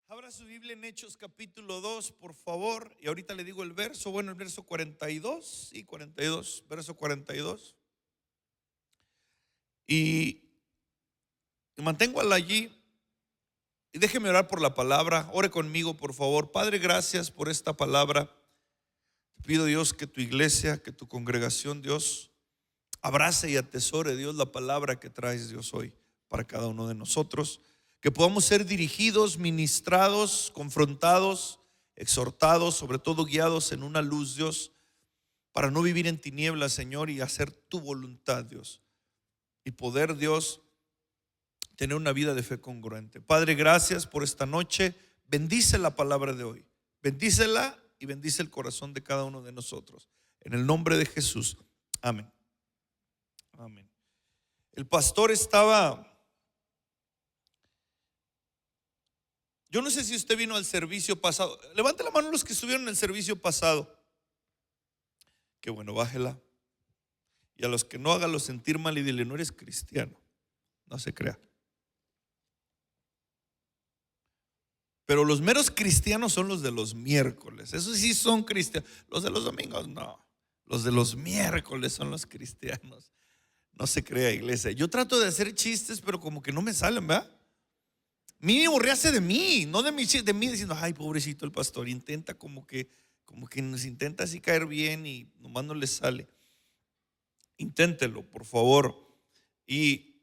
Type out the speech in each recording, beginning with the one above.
Abra su Biblia en Hechos capítulo 2, por favor. Y ahorita le digo el verso, el verso 42, sí, 42, verso 42. Y manténgala allí. Y déjeme orar por la palabra. Ore conmigo, por favor. Padre, gracias por esta palabra. Te pido, Dios, que tu iglesia, que tu congregación, Dios, abrace y atesore, Dios, la palabra que traes, Dios, hoy para cada uno de nosotros. Que podamos ser dirigidos, ministrados, confrontados, exhortados, sobre todo guiados en una luz, Dios, para no vivir en tinieblas, Señor, y hacer tu voluntad, Dios, y poder, Dios, tener una vida de fe congruente. Padre, gracias por esta noche. Bendice la palabra de hoy, bendícela y bendice el corazón de cada uno de nosotros. En el nombre de Jesús, amén. Amén. El pastor estaba... Yo no sé si usted vino al servicio pasado. Levante la mano los que estuvieron en el servicio pasado. Qué bueno, bájela. Y a los que no, hágalo sentir mal y dile: no eres cristiano. No se crea. Pero los meros cristianos son los de los miércoles. Esos sí son cristianos. Los de los domingos no. Los de los miércoles son los cristianos. No se crea, iglesia. Yo trato de hacer chistes, pero como que no me salen, ¿verdad? Mínimo ríase de mí, no de mí diciendo: ay, pobrecito el pastor. Intenta como que nos intenta así caer bien y nomás no le sale. Inténtelo, por favor. Y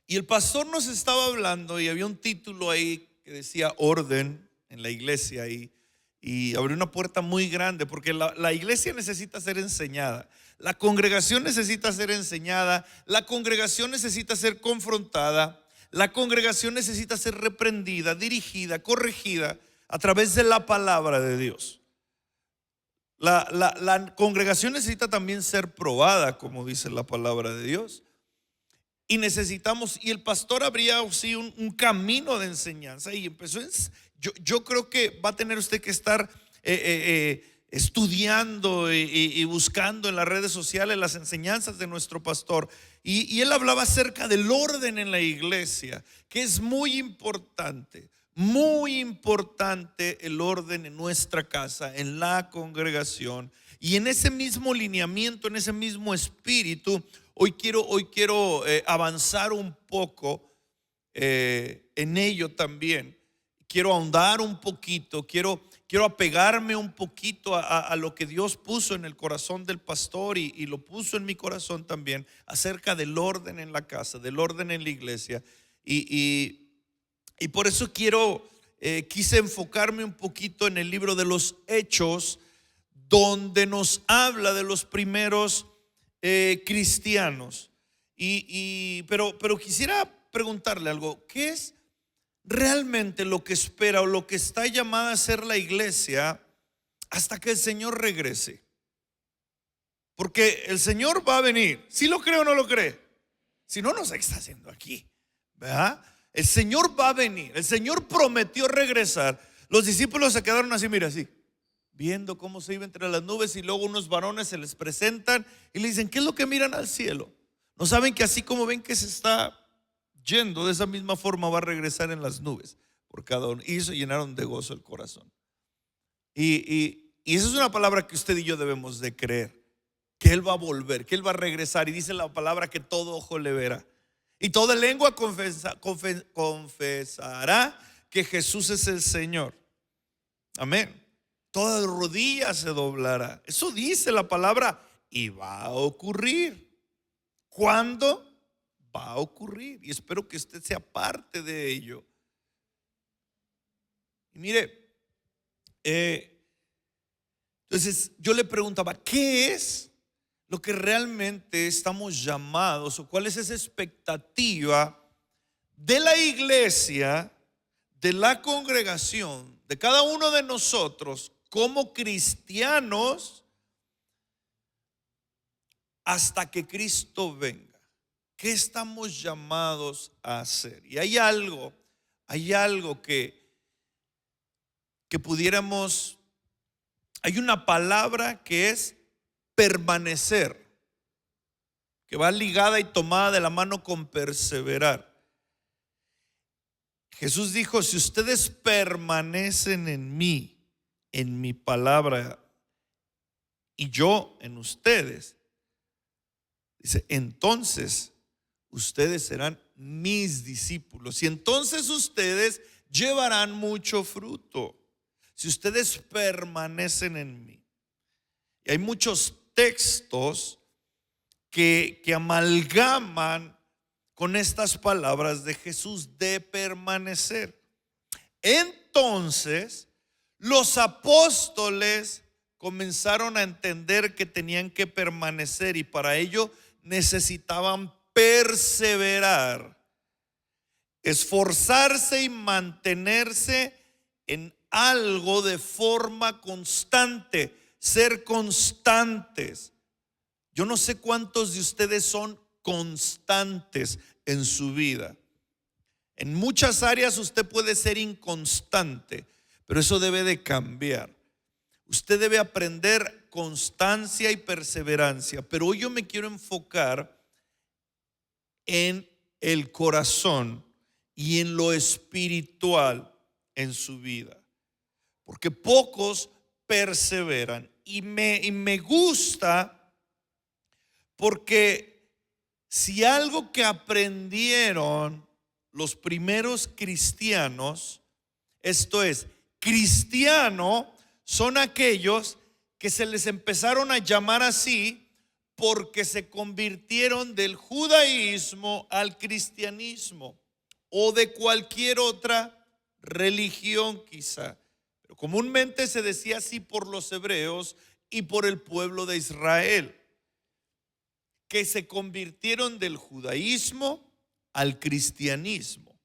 el pastor nos estaba hablando y había un título ahí que decía orden en la iglesia, y abrió una puerta muy grande, porque la iglesia necesita ser enseñada, la congregación necesita ser enseñada, la congregación necesita ser confrontada, la congregación necesita ser reprendida, dirigida, corregida a través de la palabra de Dios. La congregación necesita también ser probada, como dice la palabra de Dios. Y necesitamos, y el pastor abría sí, un camino de enseñanza, y empezó. Yo creo que va a tener usted que estar estudiando y buscando en las redes sociales las enseñanzas de nuestro pastor. Y él hablaba acerca del orden en la iglesia, que es muy importante el orden en nuestra casa, en la congregación. Y en ese mismo lineamiento, en ese mismo espíritu, hoy quiero avanzar un poco en ello también. Quiero ahondar un poquito, quiero apegarme un poquito a lo que Dios puso en el corazón del pastor y lo puso en mi corazón también, acerca del orden en la casa, del orden en la iglesia. Y por eso quise enfocarme un poquito en el libro de los Hechos, donde nos habla de los primeros cristianos. Pero quisiera preguntarle algo: ¿qué es realmente lo que espera o lo que está llamada a ser la iglesia hasta que el Señor regrese? Porque el Señor va a venir. ¿Sí lo cree o no lo cree? Si no, no sé qué está haciendo aquí, ¿verdad? El Señor va a venir. El Señor prometió regresar. Los discípulos se quedaron así, mira, así, viendo cómo se iba entre las nubes, y luego unos varones se les presentan y le dicen: ¿qué es lo que miran al cielo? ¿No saben que así como ven que se está yendo, de esa misma forma va a regresar en las nubes por cada uno? Y se llenaron de gozo el corazón. Y esa es una palabra que usted y yo debemos de creer, que Él va a volver, que Él va a regresar. Y dice la palabra que todo ojo le verá y toda lengua confesará que Jesús es el Señor. Amén. Toda rodilla se doblará. Eso dice la palabra, y va a ocurrir. ¿Cuándo? Va a ocurrir, y espero que usted sea parte de ello. Y mire, entonces yo le preguntaba: ¿qué es lo que realmente estamos llamados, o cuál es esa expectativa de la iglesia, de la congregación, de cada uno de nosotros como cristianos hasta que Cristo venga? ¿Qué estamos llamados a hacer? Y hay algo que pudiéramos, hay una palabra que es permanecer, que va ligada y tomada de la mano con perseverar. Jesús dijo, si ustedes permanecen en mi palabra y yo en ustedes, dice, entonces ustedes serán mis discípulos y entonces ustedes llevarán mucho fruto. Si ustedes permanecen en mí. Y hay muchos textos que amalgaman con estas palabras de Jesús de permanecer. Entonces, los apóstoles comenzaron a entender que tenían que permanecer y para ello necesitaban perseverar, esforzarse y mantenerse en algo de forma constante, ser constantes. Yo no sé cuántos de ustedes son constantes en su vida. En muchas áreas usted puede ser inconstante, pero eso debe de cambiar. Usted debe aprender constancia y perseverancia, pero hoy yo me quiero enfocar en el corazón y en lo espiritual en su vida, porque pocos perseveran y me gusta porque si algo que aprendieron los primeros cristianos, esto es, cristiano son aquellos que se les empezaron a llamar así porque se convirtieron del judaísmo al cristianismo o de cualquier otra religión quizá. Pero comúnmente se decía así por los hebreos y por el pueblo de Israel, que se convirtieron del judaísmo al cristianismo.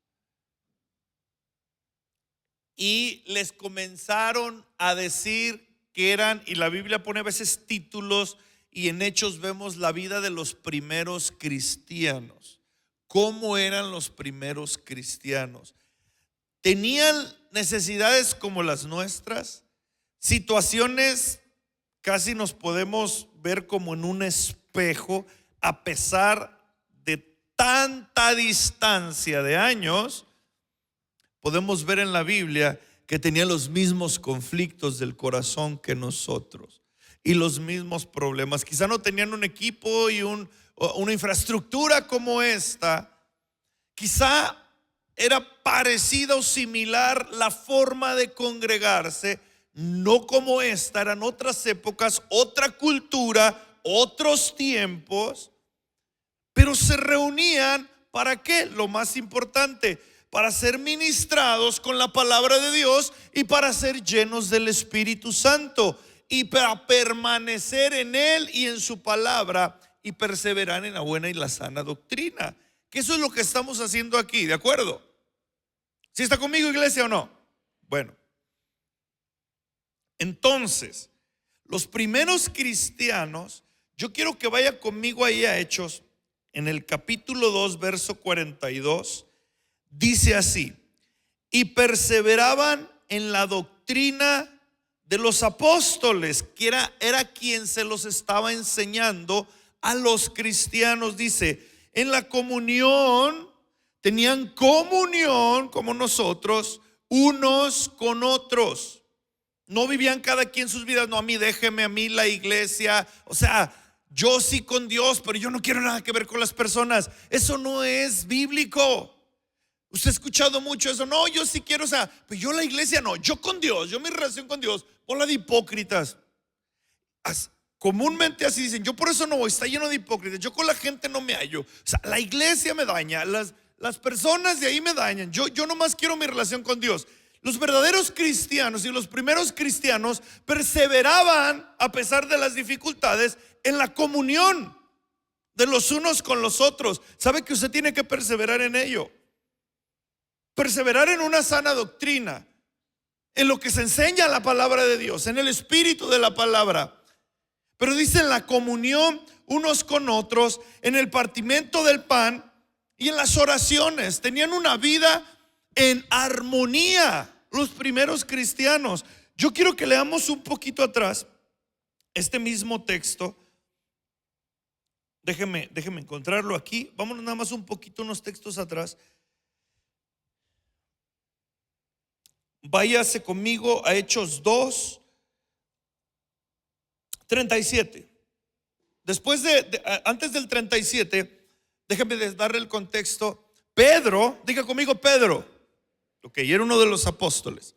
Y les comenzaron a decir que eran, y la Biblia pone a veces títulos, y en Hechos vemos la vida de los primeros cristianos. ¿Cómo eran los primeros cristianos? ¿Tenían necesidades como las nuestras? Situaciones casi nos podemos ver como en un espejo, a pesar de tanta distancia de años. Podemos ver en la Biblia que tenían los mismos conflictos del corazón que nosotros y los mismos problemas. Quizá no tenían un equipo y una infraestructura como esta. Quizá era parecida o similar la forma de congregarse, no como esta. Eran otras épocas, otra cultura, otros tiempos, pero se reunían ¿para qué? Lo más importante, para ser ministrados con la palabra de Dios y para ser llenos del Espíritu Santo y para permanecer en Él y en su palabra y perseverar en la buena y la sana doctrina. Que eso es lo que estamos haciendo aquí, ¿de acuerdo? ¿Sí está conmigo, iglesia, o no? Bueno, entonces, los primeros cristianos, yo quiero que vaya conmigo ahí a Hechos, en el capítulo 2, verso 42, dice así: y perseveraban en la doctrina de los apóstoles, que era quien se los estaba enseñando a los cristianos. Dice, en la comunión, tenían comunión como nosotros, unos con otros. No vivían cada quien sus vidas, no, a mí déjeme, a mí la iglesia, o sea, yo sí con Dios, pero yo no quiero nada que ver con las personas. Eso no es bíblico. Usted ha escuchado mucho eso, no, yo sí quiero, o sea, pues yo la iglesia no, yo con Dios, yo mi relación con Dios, por la de hipócritas. Comúnmente así dicen, yo por eso no voy, está lleno de hipócritas, yo con la gente no me hallo. O sea, la iglesia me daña, las personas de ahí me dañan, yo nomás quiero mi relación con Dios. Los verdaderos cristianos y los primeros cristianos perseveraban a pesar de las dificultades en la comunión de los unos con los otros. ¿Sabe que usted tiene que perseverar en ello? Perseverar en una sana doctrina, en lo que se enseña la palabra de Dios, en el espíritu de la palabra. Pero dice en la comunión unos con otros, en el partimiento del pan y en las oraciones. Tenían una vida en armonía los primeros cristianos. Yo quiero que leamos un poquito atrás este mismo texto. Déjeme encontrarlo aquí. Vámonos nada más un poquito, unos textos atrás. Váyase conmigo a Hechos 2:37. Después antes del 37, déjame darle el contexto. Pedro, diga conmigo Pedro, ok, era uno de los apóstoles.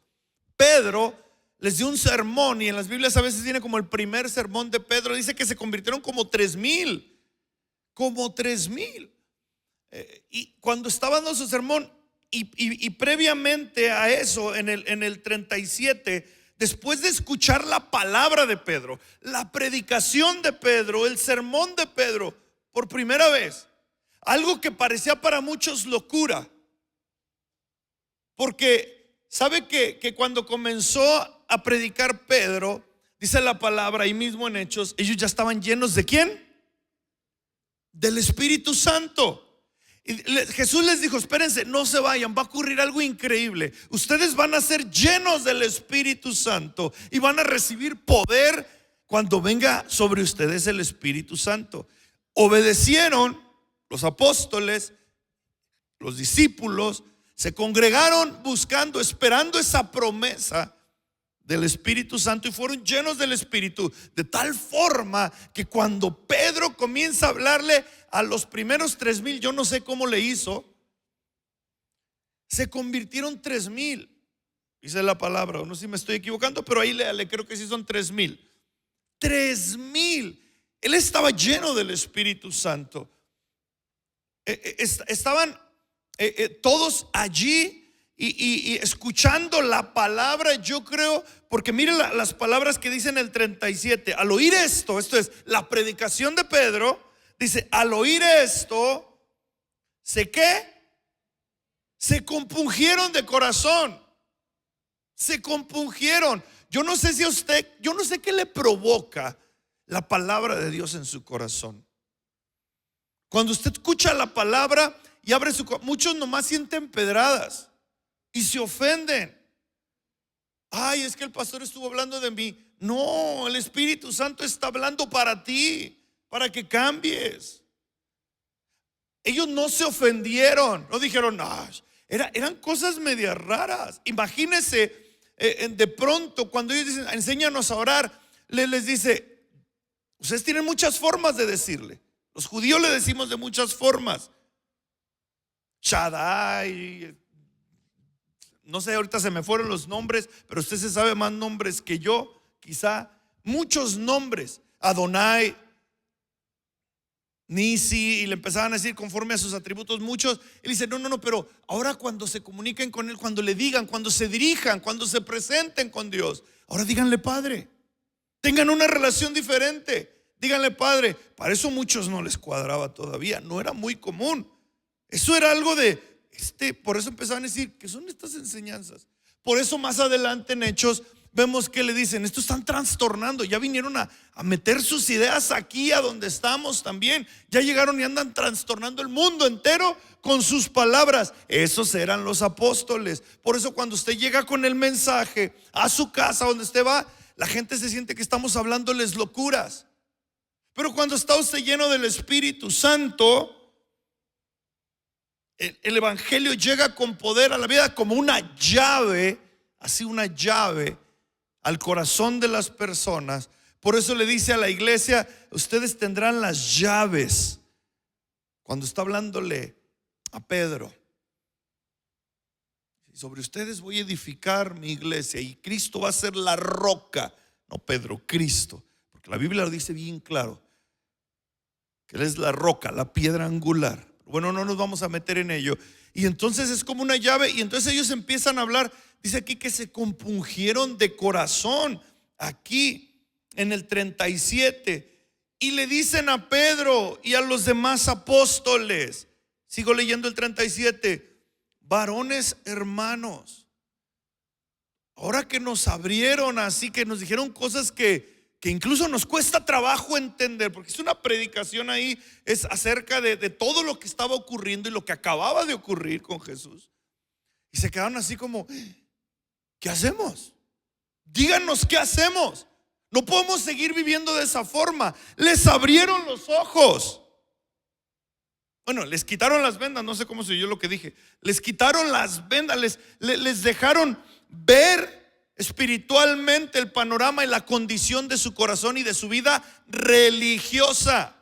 Pedro les dio un sermón, y en las Biblias a veces viene como el primer sermón de Pedro. Dice que se convirtieron como 3,000. Como 3,000. Y cuando estaba dando su sermón, y previamente a eso, en el 37, después de escuchar la palabra de Pedro, la predicación de Pedro, el sermón de Pedro, por primera vez, algo que parecía para muchos locura, porque sabe que cuando comenzó a predicar Pedro, dice la palabra ahí mismo en Hechos, ellos ya estaban llenos ¿de quién? Del Espíritu Santo. Y Jesús les dijo: espérense, no se vayan, va a ocurrir algo increíble. Ustedes van a ser llenos del Espíritu Santo y van a recibir poder cuando venga sobre ustedes el Espíritu Santo. Obedecieron los apóstoles, los discípulos, se congregaron buscando, esperando esa promesa del Espíritu Santo, y fueron llenos del Espíritu, de tal forma que cuando Pedro comienza a hablarle a los primeros 3,000, yo no sé cómo le hizo, se convirtieron 3,000. Dice la palabra, no sé si me estoy equivocando, pero ahí léale, creo que sí son 3,000. 3,000. Él estaba lleno del Espíritu Santo. Estaban todos allí y escuchando la palabra, yo creo, porque mire las palabras que dice en el 37. Al oír esto es la predicación de Pedro. Dice: al oír esto, ¿se qué? Se compungieron de corazón. Se compungieron. Yo no sé si a usted, yo no sé qué le provoca la palabra de Dios en su corazón. Cuando usted escucha la palabra y abre su corazón, muchos nomás sienten pedradas y se ofenden. Ay, es que el pastor estuvo hablando de mí. No, el Espíritu Santo está hablando para ti, para que cambies. Ellos no se ofendieron, no dijeron: no, eran cosas medias raras. Imagínense, de pronto cuando ellos dicen: enséñanos a orar, les dice: ustedes tienen muchas formas de decirle. Los judíos le decimos de muchas formas. Shaddai, no sé, ahorita se me fueron los nombres, pero usted se sabe más nombres que yo, quizá. Muchos nombres. Adonai, Nisi, y le empezaban a decir conforme a sus atributos muchos. Él dice: no, pero ahora cuando se comuniquen con él, cuando le digan, cuando se dirijan, cuando se presenten con Dios, ahora díganle Padre. Tengan una relación diferente. Díganle Padre. Para eso muchos no les cuadraba todavía, no era muy común. Eso era algo de por eso empezaban a decir: ¿qué son estas enseñanzas? Por eso más adelante en Hechos vemos que le dicen: estos están trastornando, ya vinieron a meter sus ideas aquí a donde estamos también. Ya llegaron y andan trastornando el mundo entero con sus palabras. Esos eran los apóstoles. Por eso cuando usted llega con el mensaje a su casa, donde usted va, la gente se siente que estamos hablándoles locuras. Pero cuando está usted lleno del Espíritu Santo, el evangelio llega con poder a la vida, como una llave, así una llave al corazón de las personas. Por eso le dice a la iglesia: ustedes tendrán las llaves. Cuando está hablándole a Pedro: sobre ustedes voy a edificar mi iglesia, y Cristo va a ser la roca. No Pedro, Cristo, porque la Biblia lo dice bien claro, que Él es la roca, la piedra angular. Bueno, no nos vamos a meter en ello. Y entonces es como una llave, y entonces ellos empiezan a hablar. Dice aquí que se compungieron de corazón, aquí en el 37, y le dicen a Pedro y a los demás apóstoles, sigo leyendo el 37: varones hermanos, ahora que nos abrieron así, que nos dijeron cosas que incluso nos cuesta trabajo entender, porque es una predicación ahí, es acerca de todo lo que estaba ocurriendo y lo que acababa de ocurrir con Jesús. Y se quedaron así como: ¿qué hacemos? Díganos qué hacemos. No podemos seguir viviendo de esa forma. Les abrieron los ojos. Bueno, les quitaron las vendas, no sé cómo se oyó lo que dije. Les quitaron las vendas, les dejaron ver espiritualmente el panorama y la condición de su corazón y de su vida religiosa.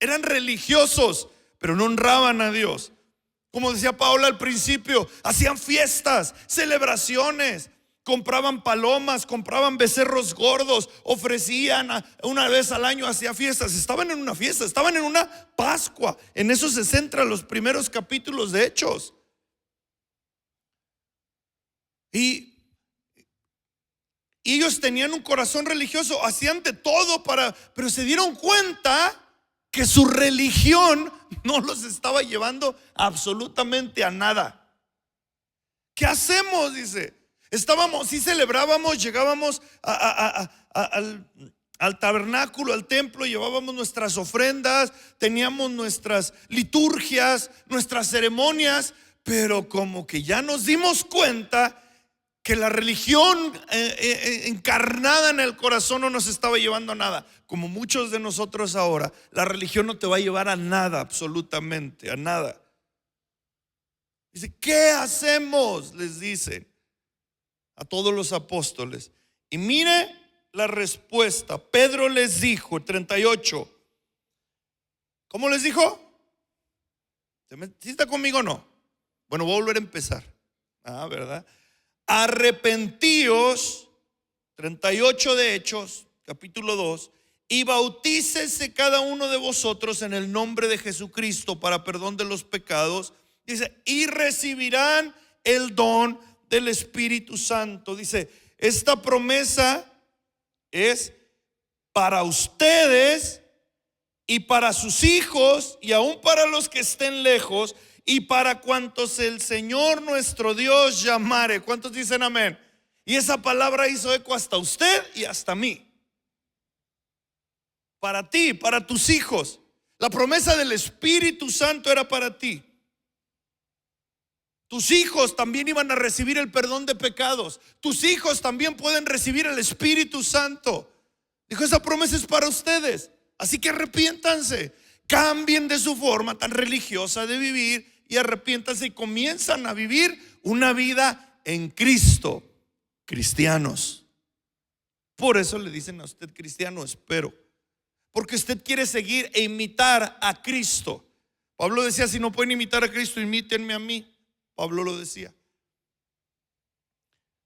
Eran religiosos, pero no honraban a Dios. Como decía Paola al principio, hacían fiestas, celebraciones, compraban palomas, compraban becerros gordos, ofrecían una vez al año, hacía fiestas. Estaban en una fiesta, estaban en una Pascua. En eso se centran los primeros capítulos de Hechos. Y ellos tenían un corazón religioso, hacían de todo pero se dieron cuenta que su religión no los estaba llevando absolutamente a nada. ¿Qué hacemos? Dice. Sí celebrábamos, llegábamos al tabernáculo, al templo, llevábamos nuestras ofrendas, teníamos nuestras liturgias, nuestras ceremonias, pero como que ya nos dimos cuenta que la religión encarnada en el corazón no nos estaba llevando a nada. Como muchos de nosotros ahora, la religión no te va a llevar a nada, absolutamente, a nada. Dice, ¿qué hacemos? Les dicen a todos los apóstoles. Y mire la respuesta. Pedro les dijo, 38. ¿Cómo les dijo? ¿Sí está conmigo o no? Bueno, voy a volver a empezar. ¿Verdad? Arrepentíos, 38 de Hechos, capítulo 2, y bautícese cada uno de vosotros en el nombre de Jesucristo para perdón de los pecados. Dice, y recibirán el don del Espíritu Santo. Dice, esta promesa es para ustedes y para sus hijos y aún para los que estén lejos y para cuantos el Señor nuestro Dios llamare. ¿Cuántos dicen amén? Y esa palabra hizo eco hasta usted y hasta mí. Para ti, para tus hijos. La promesa del Espíritu Santo era para ti. Tus hijos también iban a recibir el perdón de pecados. Tus hijos también pueden recibir el Espíritu Santo. Dijo, esa promesa es para ustedes. Así que arrepiéntanse, cambien de su forma tan religiosa de vivir y arrepiéntanse y comienzan a vivir una vida en Cristo. Cristianos. Por eso le dicen a usted cristiano, espero. Porque usted quiere seguir e imitar a Cristo. Pablo decía, si no pueden imitar a Cristo, imítenme a mí. Pablo lo decía.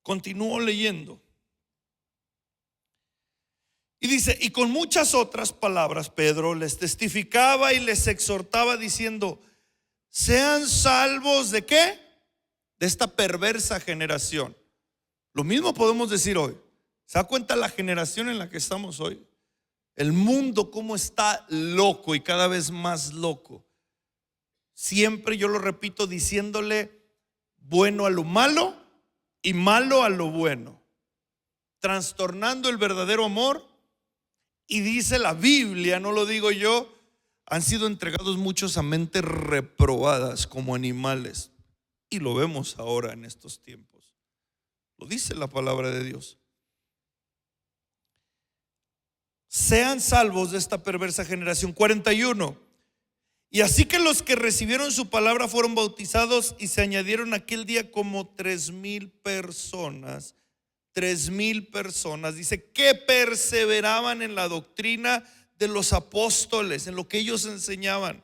Continúo leyendo. Y dice, y con muchas otras palabras Pedro les testificaba y les exhortaba diciendo, sean salvos ¿de qué? De esta perversa generación. Lo mismo podemos decir hoy. ¿Se da cuenta la generación en la que estamos hoy? El mundo cómo está loco y cada vez más loco. Siempre yo lo repito diciéndole bueno a lo malo y malo a lo bueno, trastornando el verdadero amor. Y dice la Biblia, no lo digo yo, han sido entregados muchos a mentes reprobadas como animales. Y lo vemos ahora en estos tiempos. Lo dice la palabra de Dios. Sean salvos de esta perversa generación. 41. Y así que los que recibieron su palabra fueron bautizados y se añadieron aquel día como 3,000 personas. 3,000 personas. Dice que perseveraban en la doctrina de los apóstoles, en lo que ellos enseñaban,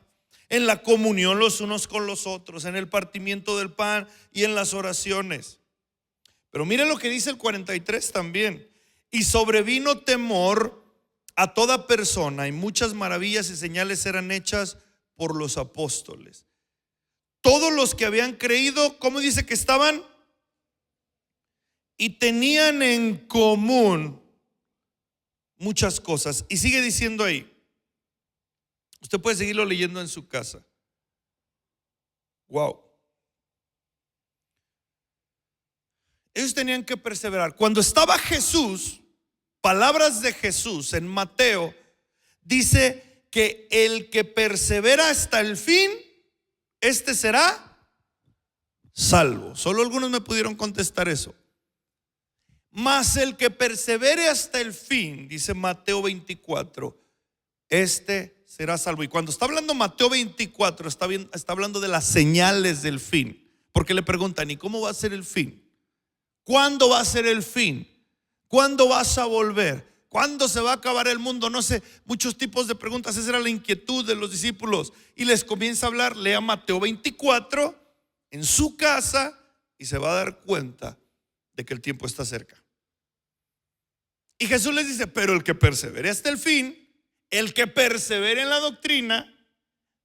en la comunión los unos con los otros, en el partimiento del pan y en las oraciones. Pero miren lo que dice el 43 también. Y sobrevino temor a toda persona y muchas maravillas y señales eran hechas por los apóstoles. Todos los que habían creído, ¿cómo dice que estaban? Y tenían en común muchas cosas. Y sigue diciendo ahí. Usted puede seguirlo leyendo en su casa. Wow. Ellos tenían que perseverar. Cuando estaba Jesús, palabras de Jesús en Mateo, dice que el que persevera hasta el fin, este será salvo. Solo algunos me pudieron contestar eso. Mas el que persevere hasta el fin, dice Mateo 24, este será salvo. Y cuando está hablando Mateo 24, está hablando de las señales del fin. Porque le preguntan, ¿y cómo va a ser el fin? ¿Cuándo va a ser el fin? ¿Cuándo vas a volver? ¿Cuándo se va a acabar el mundo? No sé, muchos tipos de preguntas. Esa era la inquietud de los discípulos. Y les comienza a hablar, lea Mateo 24 en su casa y se va a dar cuenta de que el tiempo está cerca. Y Jesús les dice, pero el que persevere hasta el fin, el que persevere en la doctrina,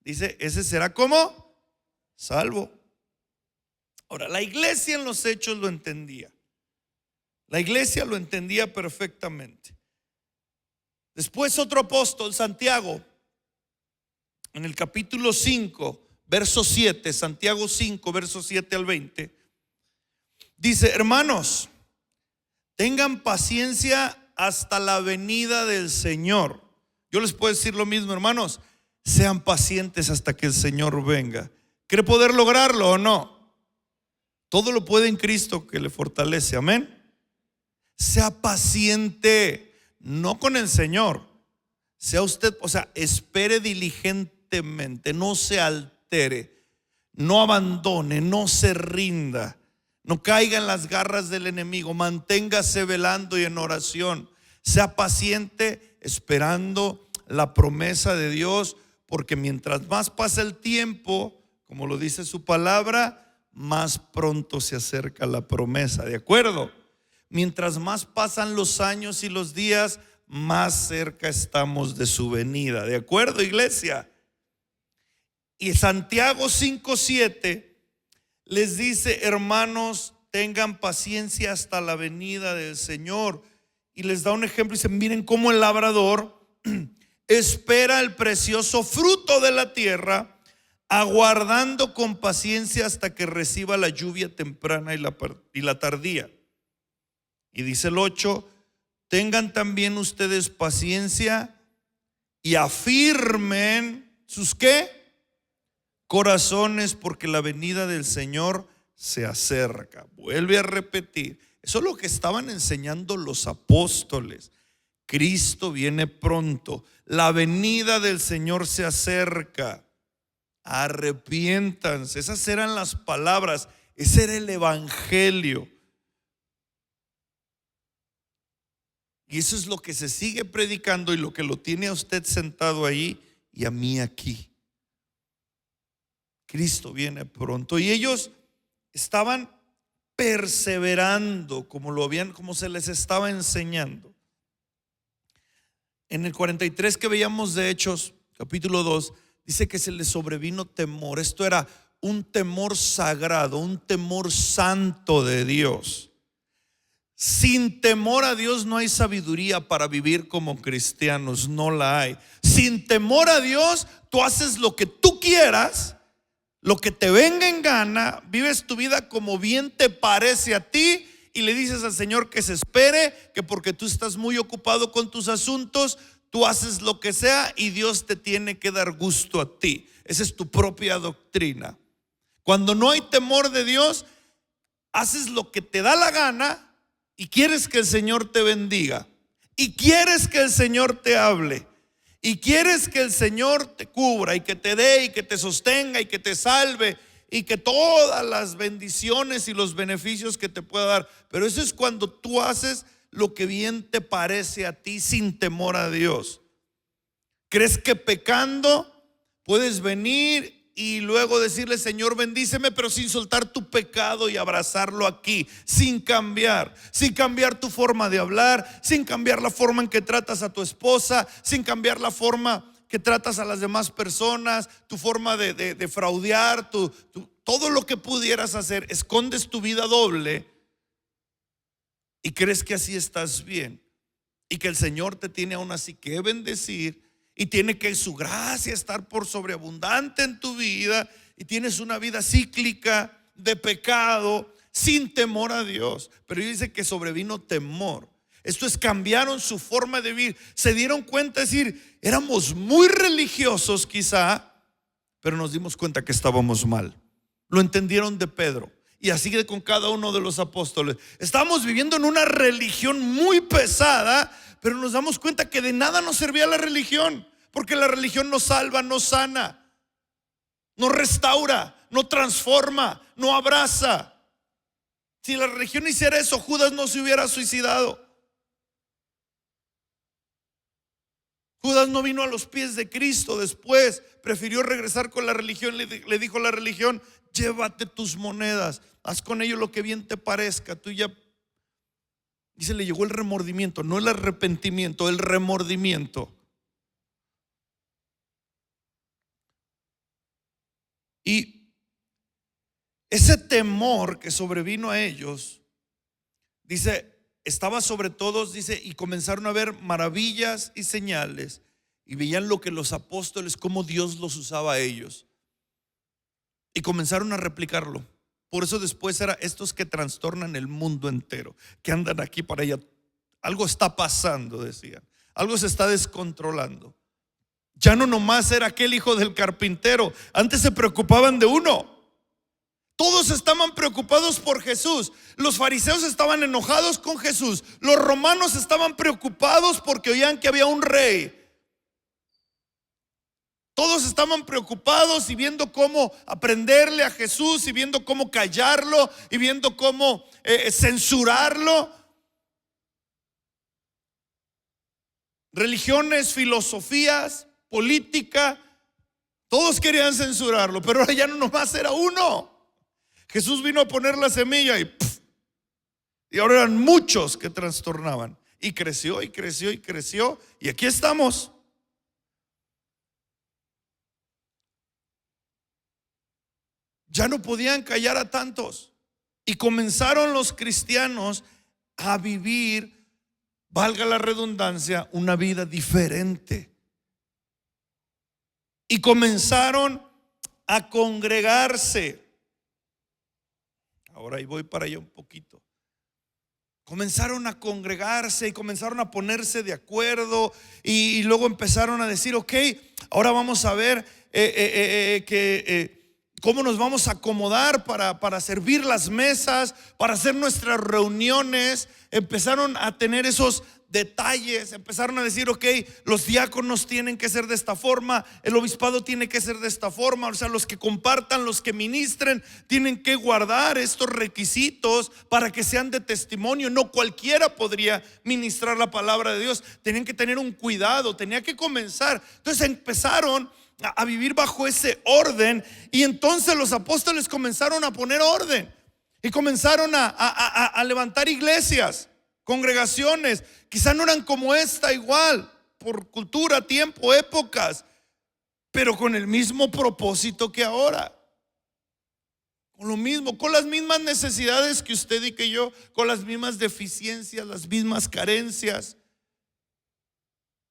dice, ese será como salvo. Ahora, la iglesia en los hechos lo entendía. La iglesia lo entendía perfectamente. Después otro apóstol, Santiago, en el capítulo 5, verso 7, Santiago 5, verso 7 al 20, dice, hermanos, tengan paciencia hasta la venida del Señor. Yo les puedo decir lo mismo, hermanos, sean pacientes hasta que el Señor venga. ¿Cree poder lograrlo o no? Todo lo puede en Cristo que le fortalece, amén. Sea paciente, no con el Señor. Sea usted, espere diligentemente, no se altere, no abandone, no se rinda. No caiga en las garras del enemigo, manténgase velando y en oración. Sea paciente esperando la promesa de Dios, porque mientras más pasa el tiempo, como lo dice su palabra, más pronto se acerca la promesa, ¿de acuerdo? Mientras más pasan los años y los días, más cerca estamos de su venida, ¿de acuerdo, iglesia? Y Santiago 5:7 les dice, hermanos, tengan paciencia hasta la venida del Señor. Y les da un ejemplo y dice, miren cómo el labrador espera el precioso fruto de la tierra, aguardando con paciencia hasta que reciba la lluvia temprana y la tardía. Y dice el 8, tengan también ustedes paciencia y afirmen sus ¿qué? Corazones, porque la venida del Señor se acerca. Vuelve a repetir, eso es lo que estaban enseñando los apóstoles. Cristo viene pronto, la venida del Señor se acerca. Arrepiéntanse, esas eran las palabras, ese era el evangelio. Y eso es lo que se sigue predicando y lo que lo tiene a usted sentado ahí y a mí aquí. Cristo viene pronto. Y ellos estaban perseverando como se les estaba enseñando. En el 43 que veíamos de Hechos, capítulo 2, dice que se les sobrevino temor. Esto era un temor sagrado, un temor santo de Dios. Sin temor a Dios no hay sabiduría para vivir como cristianos, no la hay. Sin temor a Dios, tú haces lo que tú quieras, lo que te venga en gana, vives tu vida como bien te parece a ti y le dices al Señor que se espere, que porque tú estás muy ocupado con tus asuntos, tú haces lo que sea y Dios te tiene que dar gusto a ti. Esa es tu propia doctrina. Cuando no hay temor de Dios, haces lo que te da la gana y quieres que el Señor te bendiga, y quieres que el Señor te hable, y quieres que el Señor te cubra y que te dé y que te sostenga y que te salve y que todas las bendiciones y los beneficios que te pueda dar. Pero eso es cuando tú haces lo que bien te parece a ti sin temor a Dios. ¿Crees que pecando puedes venir y luego decirle, Señor, bendíceme, pero sin soltar tu pecado y abrazarlo aquí, sin cambiar tu forma de hablar, sin cambiar la forma en que tratas a tu esposa, sin cambiar la forma que tratas a las demás personas, tu forma de fraudear, todo lo que pudieras hacer? Escondes tu vida doble y crees que así estás bien y que el Señor te tiene aún así que bendecir. Y tiene que su gracia estar por sobreabundante en tu vida. Y tienes una vida cíclica de pecado sin temor a Dios. Pero dice que sobrevino temor. Esto es, cambiaron su forma de vivir. Se dieron cuenta, es decir, éramos muy religiosos quizá, pero nos dimos cuenta que estábamos mal. Lo entendieron de Pedro. Y así de con cada uno de los apóstoles. Estábamos viviendo en una religión muy pesada, pero nos damos cuenta que de nada nos servía la religión, porque la religión no salva, no sana, no restaura, no transforma, no abraza. Si la religión hiciera eso, Judas no se hubiera suicidado. Judas no vino a los pies de Cristo después, prefirió regresar con la religión. Le dijo a la religión: llévate tus monedas, haz con ello lo que bien te parezca. Tú ya, dice, le llegó el remordimiento, no el arrepentimiento, el remordimiento. Y ese temor que sobrevino a ellos, dice, estaba sobre todos, dice, y comenzaron a ver maravillas y señales, y veían lo que los apóstoles, cómo Dios los usaba a ellos, y comenzaron a replicarlo. Por eso después era estos que trastornan el mundo entero, que andan aquí para allá. Algo está pasando, decían, algo se está descontrolando. Ya no nomás era aquel hijo del carpintero, antes se preocupaban de uno. Todos estaban preocupados por Jesús. Los fariseos estaban enojados con Jesús. Los romanos estaban preocupados porque oían que había un rey. Todos estaban preocupados y viendo cómo aprenderle a Jesús, y viendo cómo callarlo, y viendo cómo censurarlo. Religiones, filosofías, política, todos querían censurarlo, pero ahora ya no nomás era uno. Jesús vino a poner la semilla y ahora eran muchos que trastornaban. Y creció y creció y creció. Y aquí estamos. Ya no podían callar a tantos. Y comenzaron los cristianos a vivir, valga la redundancia, una vida diferente. Y comenzaron a congregarse. Ahora ahí voy para allá un poquito. Comenzaron a congregarse y comenzaron a ponerse de acuerdo, y luego empezaron a decir: ok, ahora vamos a ver cómo nos vamos a acomodar para servir las mesas, para hacer nuestras reuniones. Empezaron a tener esos detalles, empezaron a decir: ok, los diáconos tienen que ser de esta forma, el obispado tiene que ser de esta forma. O sea, los que compartan, los que ministren, tienen que guardar estos requisitos para que sean de testimonio. No cualquiera podría ministrar la palabra de Dios, tenían que tener un cuidado, tenía que comenzar. Entonces empezaron a vivir bajo ese orden, y entonces los apóstoles comenzaron a poner orden y comenzaron a levantar iglesias, congregaciones. Quizá no eran como esta, igual, por cultura, tiempo, épocas, pero con el mismo propósito que ahora. Con lo mismo, con las mismas necesidades que usted y que yo, con las mismas deficiencias, las mismas carencias,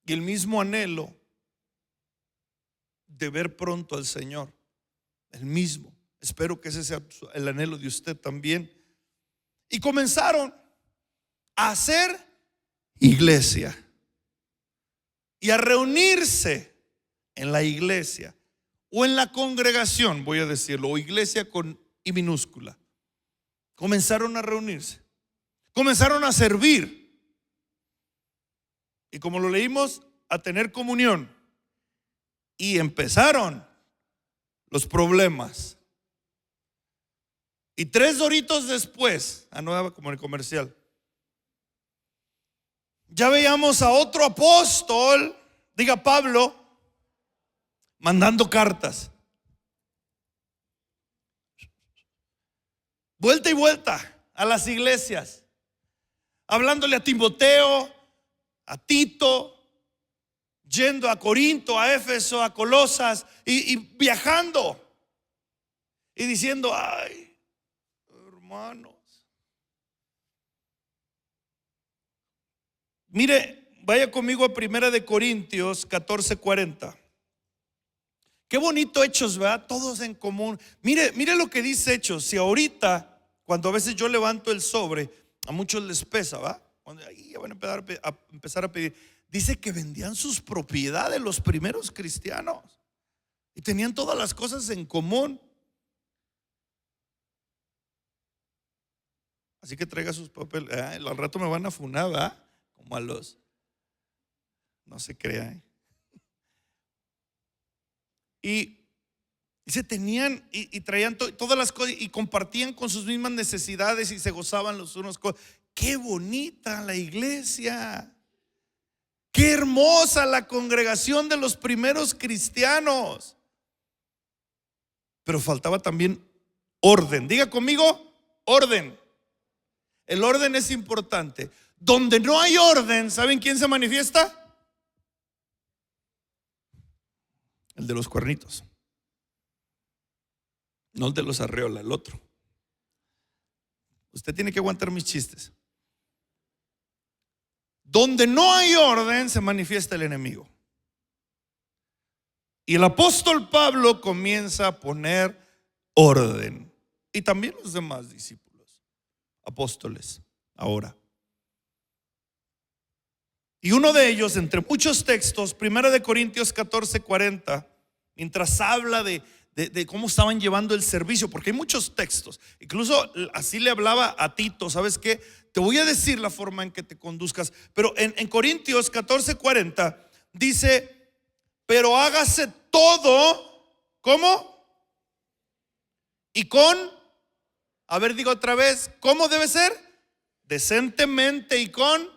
y el mismo anhelo de ver pronto al Señor. El mismo. Espero que ese sea el anhelo de usted también. Y comenzaron a hacer iglesia y a reunirse en la iglesia, o en la congregación, voy a decirlo, o iglesia con I minúscula. Comenzaron a reunirse, comenzaron a servir, y como lo leímos, a tener comunión. Y empezaron los problemas. Y 3 doritos después, no como el comercial, ya veíamos a otro apóstol, diga Pablo, mandando cartas. Vuelta y vuelta a las iglesias, hablándole a Timoteo, a Tito, yendo a Corinto, a Éfeso, a Colosas, y viajando y diciendo: ay, hermanos, mire, vaya conmigo a 1 Corintios 14:40. Qué bonito Hechos, ¿verdad? Todos en común. Mire lo que dice Hechos. Si ahorita, cuando a veces yo levanto el sobre, a muchos les pesa, ¿va? Cuando ahí ya van a empezar a pedir. Dice que vendían sus propiedades los primeros cristianos y tenían todas las cosas en común. Así que traiga sus papeles. Al rato me van a funar, ¿verdad? Como a los, no se crean. Y Y se tenían y traían todas las cosas y compartían con sus mismas necesidades y se gozaban los unos con. Qué bonita la iglesia. Qué hermosa la congregación de los primeros cristianos. Pero faltaba también orden. Diga conmigo, orden. El orden es importante. Donde no hay orden, ¿saben quién se manifiesta? El de los cuernitos. No el de los arreola, el otro. Usted tiene que aguantar mis chistes. Donde no hay orden se manifiesta el enemigo. Y el apóstol Pablo comienza a poner orden. Y también los demás discípulos, apóstoles, ahora. Y uno de ellos, entre muchos textos, 1 Corintios 14:40, mientras habla de cómo estaban llevando el servicio, porque hay muchos textos. Incluso así le hablaba a Tito, ¿sabes qué? Te voy a decir la forma en que te conduzcas. Pero en Corintios 14:40 dice, pero hágase todo, ¿cómo? Y con, a ver, digo otra vez, ¿cómo debe ser? Decentemente y con.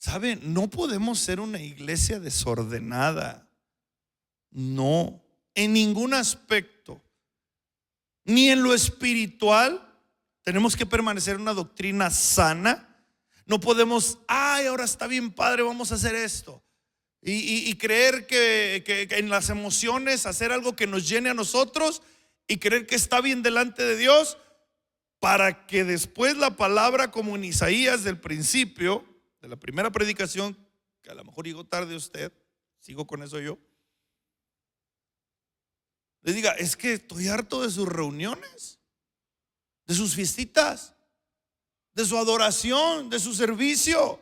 ¿Saben? No podemos ser una iglesia desordenada. No, en ningún aspecto. Ni en lo espiritual. Tenemos que permanecer en una doctrina sana. No podemos, ahora está bien padre, vamos a hacer esto. Y creer que en las emociones hacer algo que nos llene a nosotros y creer que está bien delante de Dios, para que después la palabra, como en Isaías del principio, de la primera predicación, que a lo mejor llegó tarde usted, sigo con eso yo, le diga, es que estoy harto de sus reuniones, de sus fiestitas, de su adoración, de su servicio.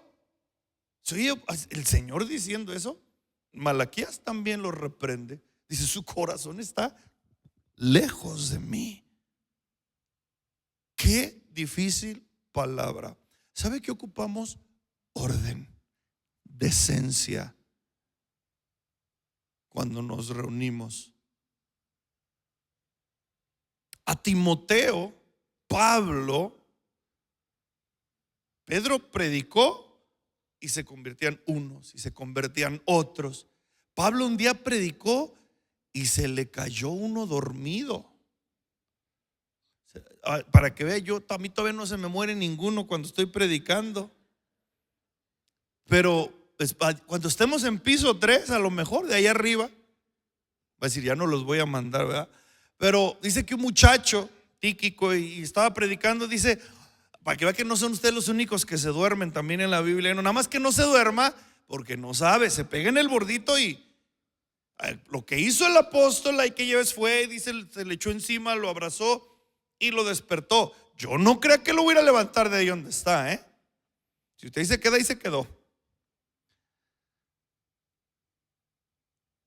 ¿Se oye el Señor diciendo eso? Malaquías también lo reprende. Dice, su corazón está lejos de mí. Qué difícil palabra. ¿Sabe qué ocupamos? Orden, decencia cuando nos reunimos. A Timoteo, Pedro predicó y se convertían unos y se convertían otros. Pablo un día predicó y se le cayó uno dormido. Para que vea, a mí todavía no se me muere ninguno cuando estoy predicando. Pero cuando estemos en piso 3, a lo mejor de ahí arriba, va a decir, ya no los voy a mandar, ¿verdad? Pero dice que un muchacho Tíquico y estaba predicando, dice, para que vea que no son ustedes los únicos que se duermen también en la Biblia. No, nada más que no se duerma porque no sabe, se pega en el bordito y lo que hizo el apóstol ahí que lleves fue, dice, se le echó encima, lo abrazó y lo despertó. Yo no creo que lo voy a levantar de ahí donde está, ¿eh? Si usted se queda, ahí se quedó.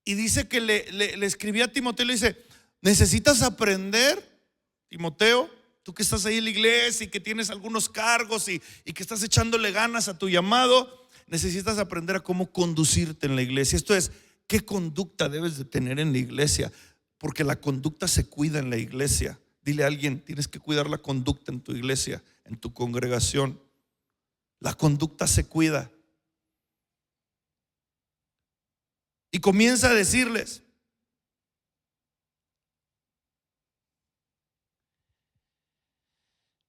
Y dice que le escribía a Timoteo, le dice, necesitas aprender, Timoteo, tú que estás ahí en la iglesia y que tienes algunos cargos y que estás echándole ganas a tu llamado, necesitas aprender a cómo conducirte en la iglesia. Esto es, ¿qué conducta debes de tener en la iglesia? Porque la conducta se cuida en la iglesia. Dile a alguien, tienes que cuidar la conducta en tu iglesia, en tu congregación. La conducta se cuida. Y comienza a decirles,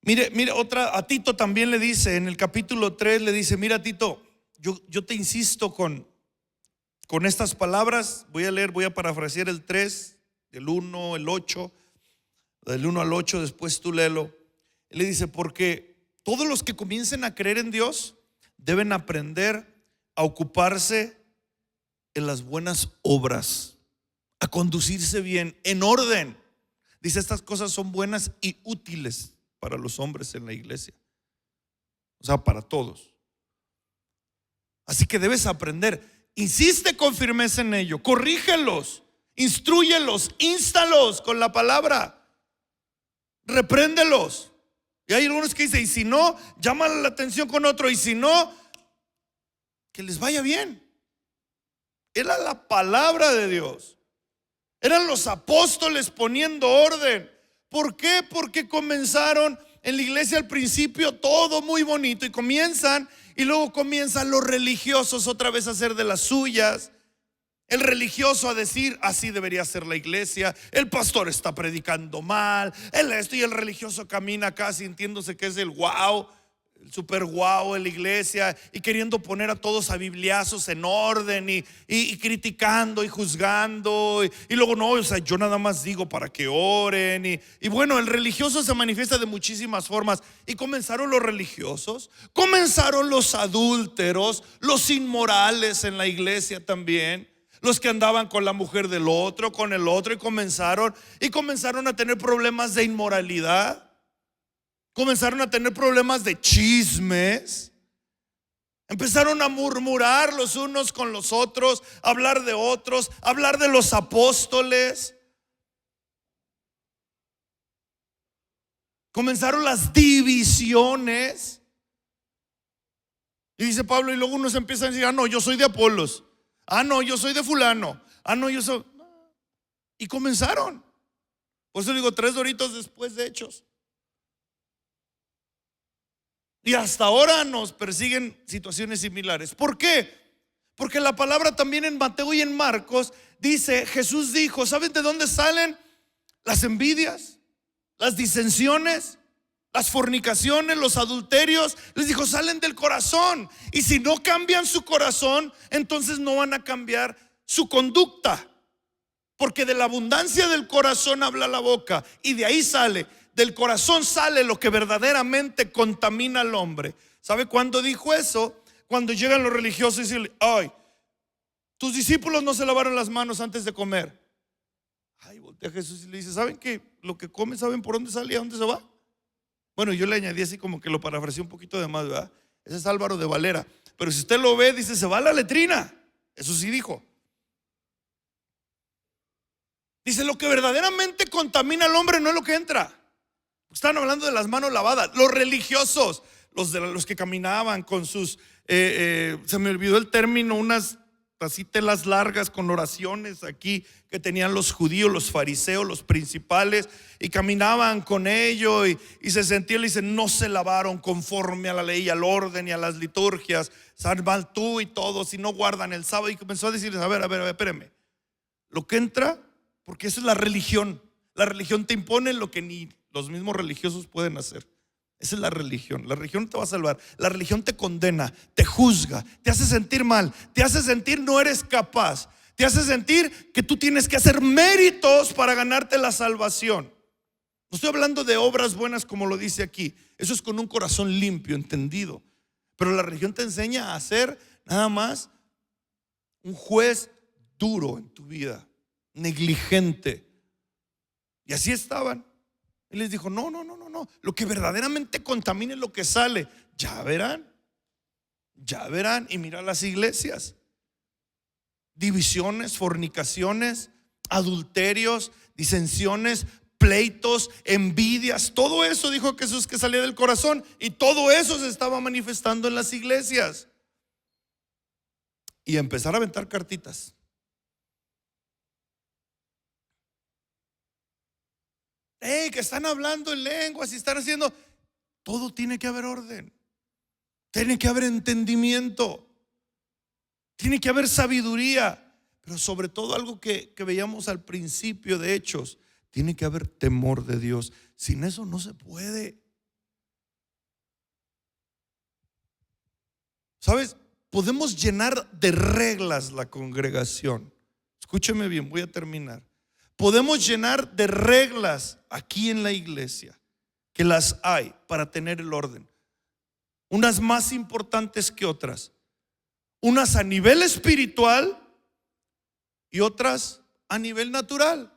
mire, a Tito también le dice, en el capítulo 3 le dice, mira Tito, yo te insisto con estas palabras. Voy a parafrasear el 3, el 1, el 8, del 1 al 8, después tú léelo. Él le dice, porque todos los que comiencen a creer en Dios deben aprender a ocuparse en las buenas obras, a conducirse bien, en orden. Dice, estas cosas son buenas y útiles para los hombres en la iglesia, o sea, para todos. Así que debes aprender. Insiste con firmeza en ello, corrígelos, instrúyelos,ínstalos con la palabra, repréndelos. Y hay algunos que dicen, y si no, llámale la atención con otro, y si no, que les vaya bien. Era la palabra de Dios. Eran los apóstoles poniendo orden. ¿Por qué? Porque comenzaron en la iglesia al principio todo muy bonito y luego comienzan los religiosos otra vez a hacer de las suyas. El religioso a decir así debería ser la iglesia, el pastor está predicando mal, y el religioso camina acá sintiéndose que es el wow, el super wow en la iglesia y queriendo poner a todos a bibliazos en orden y criticando y juzgando y luego no, o sea, yo nada más digo para que oren y bueno, el religioso se manifiesta de muchísimas formas y comenzaron los religiosos, comenzaron los adúlteros, los inmorales en la iglesia también. Los que andaban con la mujer del otro, con el otro, y comenzaron a tener problemas de inmoralidad. Comenzaron a tener problemas de chismes. Empezaron a murmurar los unos con los otros, hablar de otros, hablar de los apóstoles. Comenzaron las divisiones. Y dice Pablo, y luego unos empiezan a decir, ah, no, yo soy de Apolos. Ah, no, yo soy de fulano. Ah, no, yo soy. Y comenzaron. Por eso digo, 3 doritos después de Hechos. Y hasta ahora nos persiguen situaciones similares. ¿Por qué? Porque la palabra también en Mateo y en Marcos dice, Jesús dijo, ¿saben de dónde salen las envidias, las disensiones, las fornicaciones, los adulterios? Les dijo, salen del corazón. Y si no cambian su corazón, entonces no van a cambiar su conducta. Porque de la abundancia del corazón habla la boca. Y de ahí sale, del corazón sale lo que verdaderamente contamina al hombre. ¿Sabe cuándo dijo eso? Cuando llegan los religiosos y dicen, ay, tus discípulos no se lavaron las manos antes de comer. Ay, voltea a Jesús y le dice, ¿saben que lo que comen, saben por dónde sale y a dónde se va? Bueno, yo le añadí así como que lo parafraseé un poquito de más, ¿verdad? Ese es Álvaro de Valera. Pero si usted lo ve, dice, se va a la letrina. Eso sí dijo. Dice, lo que verdaderamente contamina al hombre no es lo que entra. Están hablando de las manos lavadas. Los religiosos, los que caminaban con sus, se me olvidó el término, unas así telas largas con oraciones aquí que tenían los judíos, los fariseos, los principales, y caminaban con ellos y se sentían, y dicen, no se lavaron conforme a la ley, al orden y a las liturgias, salvan tú y todos, y no guardan el sábado. Y comenzó a decirles, a ver, espérenme, lo que entra, porque eso es la religión te impone lo que ni los mismos religiosos pueden hacer. Esa es la religión no te va a salvar. La religión te condena, te juzga, te hace sentir mal, te hace sentir no eres capaz, te hace sentir que tú tienes que hacer méritos para ganarte la salvación. No estoy hablando de obras buenas como lo dice aquí. Eso es con un corazón limpio, entendido. Pero la religión te enseña a ser nada más un juez duro en tu vida, negligente. Y así estaban. Y les dijo, no, lo que verdaderamente contamina es lo que sale. Ya verán. Y mira las iglesias: divisiones, fornicaciones, adulterios, disensiones, pleitos, envidias. Todo eso dijo Jesús que salía del corazón, y todo eso se estaba manifestando en las iglesias. Y empezar a aventar cartitas. Que están hablando en lenguas y están haciendo. Todo tiene que haber orden, tiene que haber entendimiento, tiene que haber sabiduría, pero sobre todo algo que veíamos al principio de Hechos: tiene que haber temor de Dios. Sin eso no se puede. ¿Sabes? Podemos llenar de reglas la congregación. Escúcheme bien, voy a terminar. Podemos llenar de reglas aquí en la iglesia, que las hay para tener el orden, unas más importantes que otras, unas a nivel espiritual y otras a nivel natural,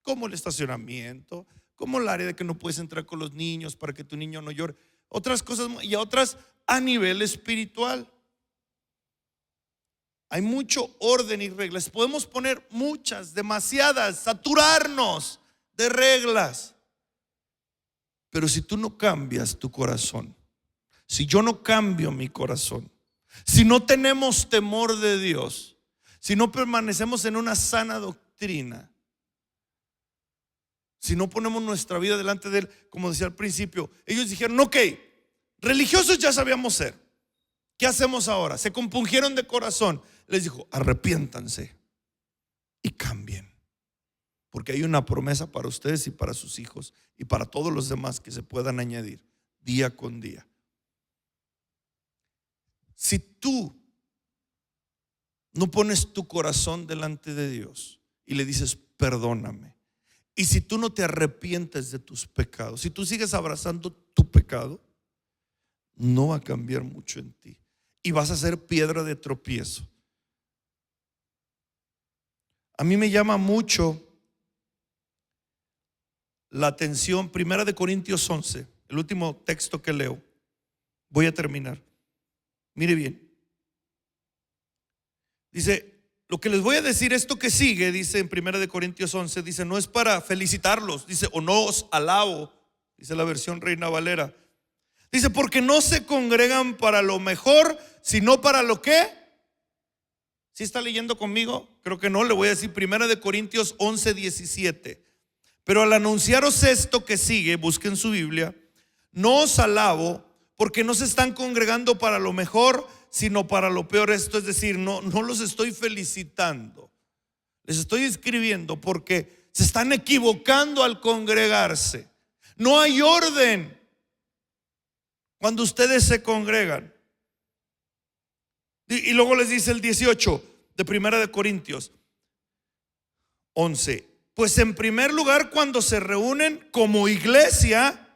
como el estacionamiento, como el área de que no puedes entrar con los niños para que tu niño no llore, otras cosas, y otras a nivel espiritual. Hay mucho orden y reglas. Podemos poner muchas, demasiadas, saturarnos de reglas. Pero si tú no cambias tu corazón, si yo no cambio mi corazón, si no tenemos temor de Dios, si no permanecemos en una sana doctrina, si no ponemos nuestra vida delante de Él, como decía al principio, ellos dijeron: ok, religiosos ya sabíamos ser, ¿qué hacemos ahora? Se compungieron de corazón. Les dijo: arrepiéntanse y cambien, porque hay una promesa para ustedes y para sus hijos y para todos los demás que se puedan añadir día con día. Si tú no pones tu corazón delante de Dios y le dices: perdóname, y si tú no te arrepientes de tus pecados, si tú sigues abrazando tu pecado, no va a cambiar mucho en ti y vas a ser piedra de tropiezo. A mí me llama mucho la atención 1 Corintios 11, el último texto que leo. Voy a terminar. Mire bien. Dice, lo que les voy a decir, esto que sigue, dice en 1 Corintios 11, dice, no es para felicitarlos, dice, o no os alabo, dice la versión Reina Valera. Dice, porque no se congregan para lo mejor, sino para lo que. ¿Sí está leyendo conmigo? Creo que no. Le voy a decir 1 Corintios 11, 17. Pero al anunciaros esto que sigue, busquen su Biblia, no os alabo porque no se están congregando para lo mejor, sino para lo peor. Esto es decir, no los estoy felicitando, les estoy escribiendo porque se están equivocando al congregarse. No hay orden cuando ustedes se congregan. Y luego les dice el 18 de 1 Corintios 11. Pues en primer lugar, cuando se reúnen como iglesia,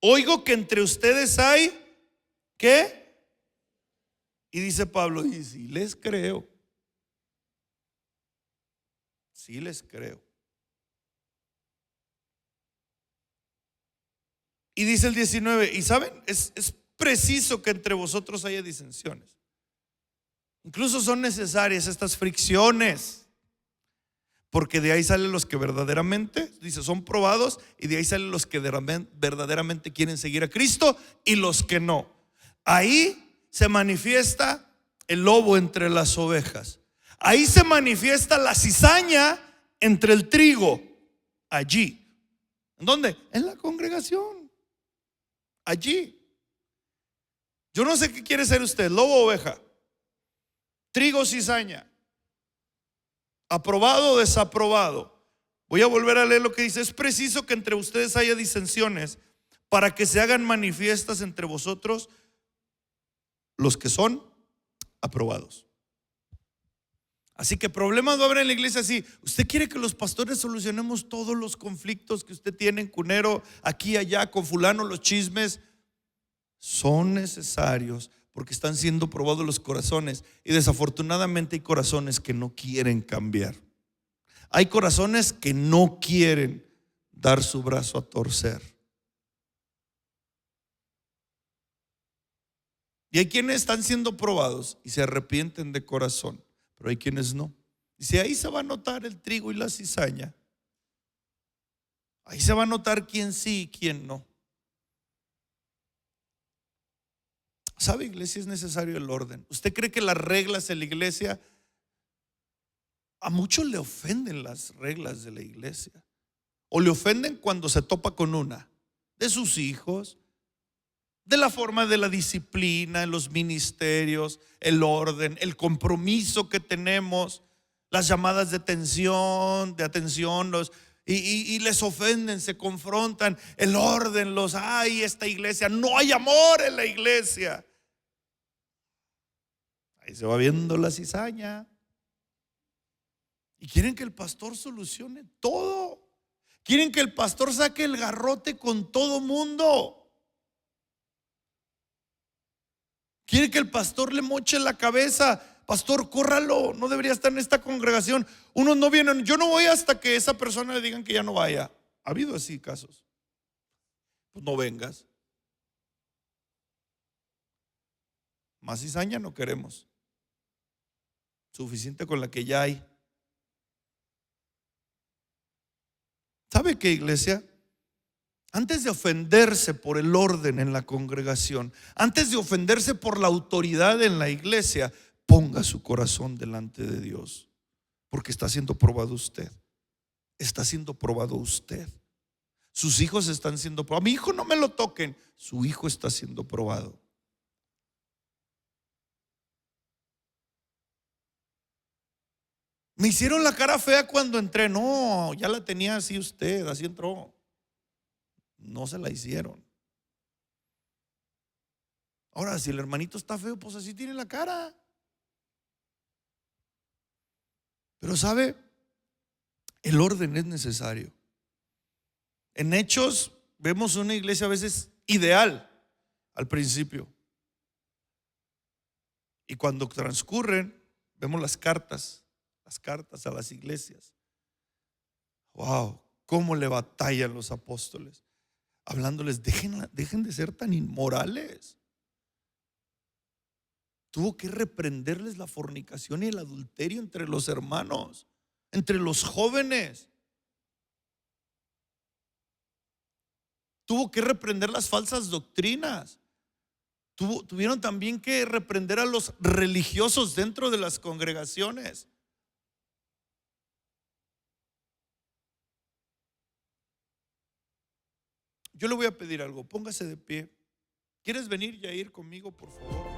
oigo que entre ustedes hay, ¿qué? Y dice Pablo, y sí les creo. Sí les creo. Y dice el 19, y saben, es preciso que entre vosotros haya disensiones. Incluso son necesarias estas fricciones, porque de ahí salen los que verdaderamente, dice, son probados, y de ahí salen los que verdaderamente quieren seguir a Cristo y los que no. Ahí se manifiesta el lobo entre las ovejas. Ahí se manifiesta la cizaña entre el trigo. Allí. ¿En dónde? En la congregación. Allí. Yo no sé qué quiere ser usted, lobo o oveja, trigo o cizaña, aprobado o desaprobado. Voy a volver a leer lo que dice. Es preciso que entre ustedes haya disensiones para que se hagan manifiestas entre vosotros los que son aprobados. Así que problemas va a haber en la iglesia. Si usted quiere que los pastores solucionemos todos los conflictos que usted tiene en Cunero, aquí, allá, con fulano, los chismes, son necesarios porque están siendo probados los corazones. Y desafortunadamente hay corazones que no quieren cambiar. Hay corazones que no quieren dar su brazo a torcer. Y hay quienes están siendo probados y se arrepienten de corazón, pero hay quienes no. Dice, ahí se va a notar el trigo y la cizaña. Ahí se va a notar quién sí y quién no. ¿Sabe, iglesia? Es necesario el orden. ¿Usted cree que las reglas en la iglesia? A muchos le ofenden las reglas de la iglesia. O le ofenden cuando se topa con una de sus hijos, de la forma de la disciplina en los ministerios, el orden, el compromiso que tenemos, las llamadas de atención, y les ofenden, se confrontan, el orden, ay, esta iglesia, no hay amor en la iglesia. Ahí se va viendo la cizaña. Y quieren que el pastor solucione todo. Quieren que el pastor saque el garrote con todo mundo. Quieren que el pastor le moche la cabeza. Pastor, córralo, no debería estar en esta congregación. Unos no vienen, yo no voy hasta que esa persona le digan que ya no vaya. Ha habido así casos. Pues no vengas. Más cizaña no queremos. Suficiente con la que ya hay. ¿Sabe qué, iglesia? Antes de ofenderse por el orden en la congregación, antes de ofenderse por la autoridad en la iglesia, ponga su corazón delante de Dios, porque está siendo probado usted. Está siendo probado usted. Sus hijos están siendo probados. A mi hijo no me lo toquen. Su hijo está siendo probado. Me hicieron la cara fea cuando entré. No, ya la tenía así usted, así entró. No se la hicieron. Ahora, si el hermanito está feo, pues así tiene la cara. Pero sabe, el orden es necesario. En Hechos vemos una iglesia a veces ideal al principio. Y cuando transcurren, vemos las cartas a las iglesias. Wow, cómo le batallan los apóstoles, hablándoles, dejen de ser tan inmorales. Tuvo que reprenderles la fornicación y el adulterio entre los hermanos, entre los jóvenes. Tuvo que reprender las falsas doctrinas. Tuvieron también que reprender a los religiosos dentro de las congregaciones. Yo le voy a pedir algo, póngase de pie. ¿Quieres venir, Yair, conmigo, por favor?